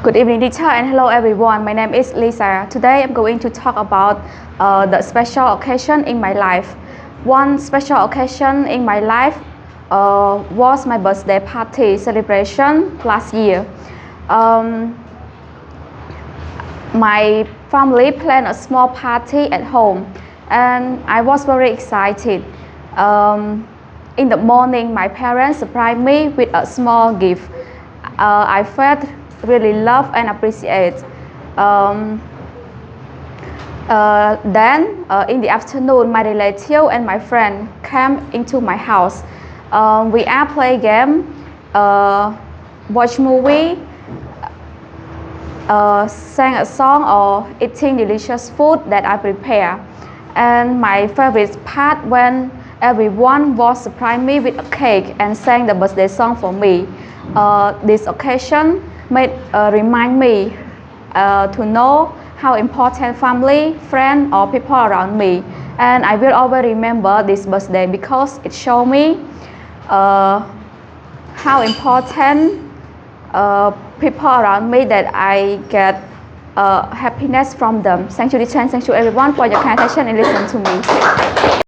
Good evening, teacher, and hello everyone. My name is Lisa. Today I'm going to talk about the special occasion in my life. One special occasion in my life was my birthday party celebration last year. My family planned a small party at home, and I was very excited. In the morning, my parents surprised me with a small gift. I felt really loved and appreciated. Then, in the afternoon, my relative and my friend came into my house. We all play game, watch movie, sang a song, or eating delicious food that I prepare. And my favorite part when everyone was surprised me with a cake and sang the birthday song for me. This occasion made remind me to know how important family, friends, or people around me. And I will always remember this birthday because it showed me how important people around me that I get happiness from them. Thank you, teacher. Thank you, everyone, for your kind attention and listen to me.